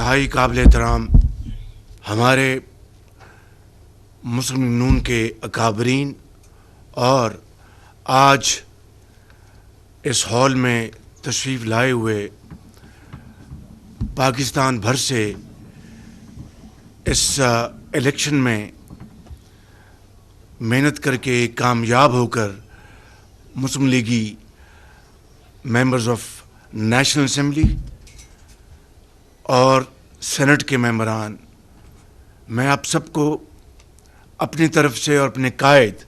انتہائی قابل احترام ہمارے مسلم لیگ نون کے اکابرین اور آج اس ہال میں تشریف لائے ہوئے پاکستان بھر سے اس الیکشن میں محنت کر کے کامیاب ہو کر مسلم لیگی ممبرز آف نیشنل اسمبلی اور سینٹ کے ممبران، میں آپ سب کو اپنی طرف سے اور اپنے قائد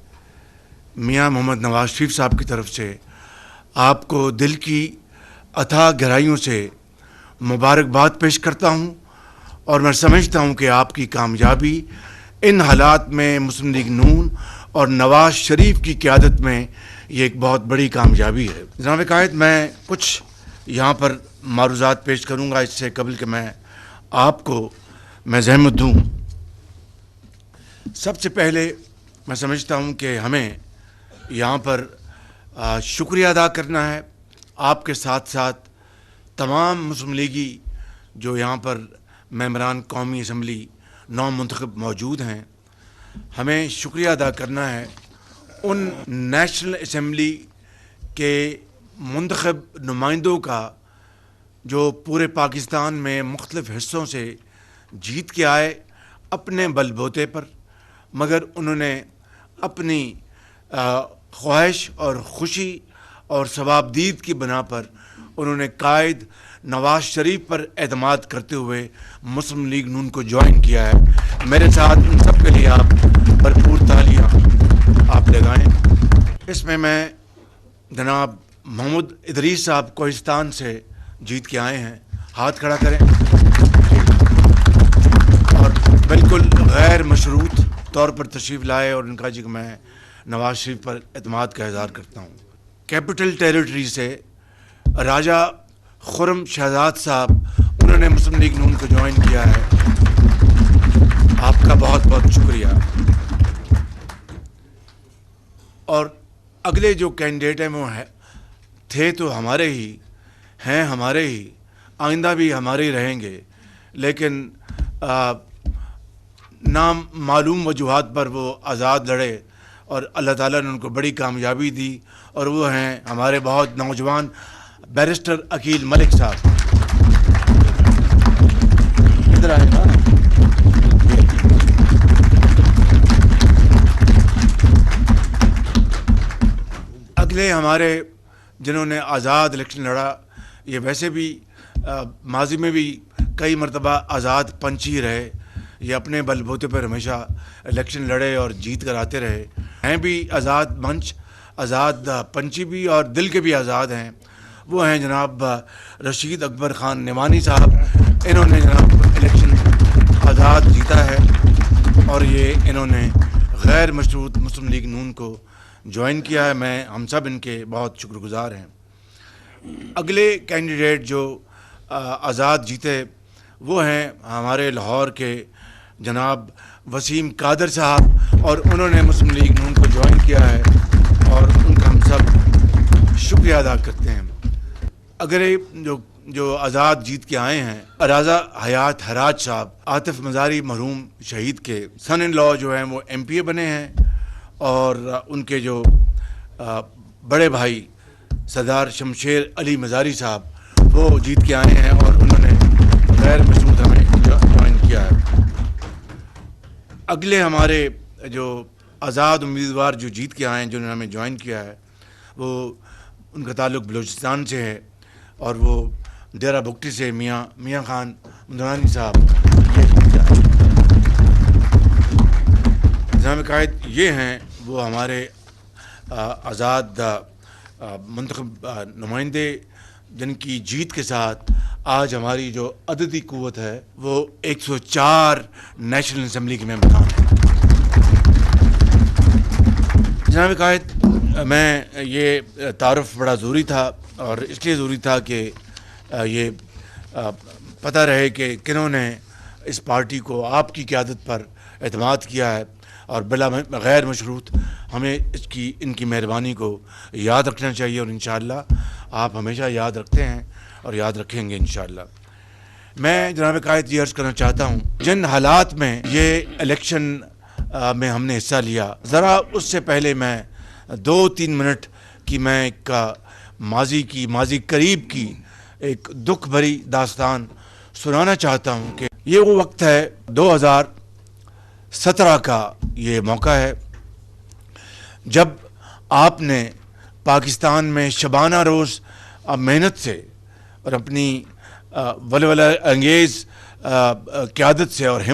میاں محمد نواز شریف صاحب کی طرف سے آپ کو دل کی اتھاہ گہرائیوں سے مبارکباد پیش کرتا ہوں، اور میں سمجھتا ہوں کہ آپ کی کامیابی ان حالات میں مسلم لیگ نون اور نواز شریف کی قیادت میں یہ ایک بہت بڑی کامیابی ہے۔ جناب قائد، میں کچھ یہاں پر معروضات پیش کروں گا اس سے قبل کہ میں آپ کو زحمت دوں۔ سب سے پہلے میں سمجھتا ہوں کہ ہمیں یہاں پر شکریہ ادا کرنا ہے، آپ کے ساتھ ساتھ تمام مسلم لیگی جو یہاں پر ممبران قومی اسمبلی نو منتخب موجود ہیں، ہمیں شکریہ ادا کرنا ہے ان نیشنل اسمبلی کے منتخب نمائندوں کا جو پورے پاکستان میں مختلف حصوں سے جیت کے آئے اپنے بل بوتے پر، مگر انہوں نے اپنی خواہش اور خوشی اور ثوابدید کی بنا پر انہوں نے قائد نواز شریف پر اعتماد کرتے ہوئے مسلم لیگ نون کو جوائن کیا ہے۔ میرے ساتھ ان سب کے لیے آپ بھرپور تالیاں آپ لگائیں۔ اس میں جناب محمود ادریس صاحب کوہستان سے جیت کے آئے ہیں، ہاتھ کھڑا کریں، اور بالکل غیر مشروط طور پر تشریف لائے اور ان کا کہ میں نواز شریف پر اعتماد کا اظہار کرتا ہوں۔ کیپٹل ٹیریٹری سے راجہ خرم شہزاد صاحب، انہوں نے مسلم لیگ نون کو جوائن کیا ہے، آپ کا بہت بہت شکریہ۔ اور اگلے جو کینڈیڈیٹ ہیں وہ تھے تو ہمارے ہی ہیں، ہمارے ہی آئندہ بھی ہمارے ہی رہیں گے، لیکن نام معلوم وجوہات پر وہ آزاد لڑے اور اللہ تعالیٰ نے ان کو بڑی کامیابی دی، اور وہ ہیں ہمارے بہت نوجوان بیرسٹر عقیل ملک صاحب۔ ادھر آئے نا۔ اگلے ہمارے جنہوں نے آزاد الیکشن لڑا، یہ ویسے بھی ماضی میں بھی کئی مرتبہ آزاد پنچ ہی رہے، یہ اپنے بل بوتے پر ہمیشہ الیکشن لڑے اور جیت کر آتے رہے ہیں، بھی آزاد منچ، آزاد پنچی بھی اور دل کے بھی آزاد ہیں۔ وہ ہیں جناب رشید اکبر خان نعمانی صاحب، انہوں نے جناب الیکشن آزاد جیتا ہے، اور یہ انہوں نے غیر مشروط مسلم لیگ نون کو جوائن کیا ہے، ہم سب ان کے بہت شکر گزار ہیں۔ اگلے کینڈیڈیٹ جو آزاد جیتے وہ ہیں ہمارے لاہور کے جناب وسیم قادر صاحب، اور انہوں نے مسلم لیگ نون کو جوائن کیا ہے، اور ان کا ہم سب شکریہ ادا کرتے ہیں۔ اگلے جو آزاد جیت کے آئے ہیں رازا حیات حراج صاحب، عاطف مزاری مرحوم شہید کے سن ان لا جو ہیں وہ ایم پی اے بنے ہیں، اور ان کے جو بڑے بھائی سردار شمشیر علی مزاری صاحب وہ جیت کے آئے ہیں، اور انہوں نے غیر مشروط ہمیں جوائن کیا ہے۔ اگلے ہمارے جو آزاد امیدوار جو جیت کے آئے ہیں جنہوں نے ہمیں جوائن کیا ہے، وہ ان کا تعلق بلوچستان سے ہے، اور وہ ڈیرہ بگٹی سے میاں خان مندرانی صاحب یہ جیت کے آئے۔ جناب قائد، یہ ہیں وہ ہمارے آزاد منتخب نمائندے جن کی جیت کے ساتھ آج ہماری جو عددی قوت ہے وہ 104 نیشنل اسمبلی کے ممبران ہیں۔ جناب قائد، میں یہ تعارف بڑا ضروری تھا، اور اس لیے ضروری تھا کہ یہ پتہ رہے کہ کنہوں نے اس پارٹی کو آپ کی قیادت پر اعتماد کیا ہے، اور بلا غیر مشروط ہمیں ان کی مہربانی کو یاد رکھنا چاہیے، اور انشاءاللہ آپ ہمیشہ یاد رکھتے ہیں اور یاد رکھیں گے انشاءاللہ۔ میں جناب قائد یہ عرض کرنا چاہتا ہوں، جن حالات میں یہ الیکشن میں ہم نے حصہ لیا، ذرا اس سے پہلے میں 2-3 منٹ کی میں ایک ماضی قریب کی ایک دکھ بھری داستان سنانا چاہتا ہوں کہ یہ وہ وقت ہے 2017 کا یہ موقع ہے جب آپ نے پاکستان میں شبانہ روز محنت سے اور اپنی ولولہ انگیز قیادت سے اور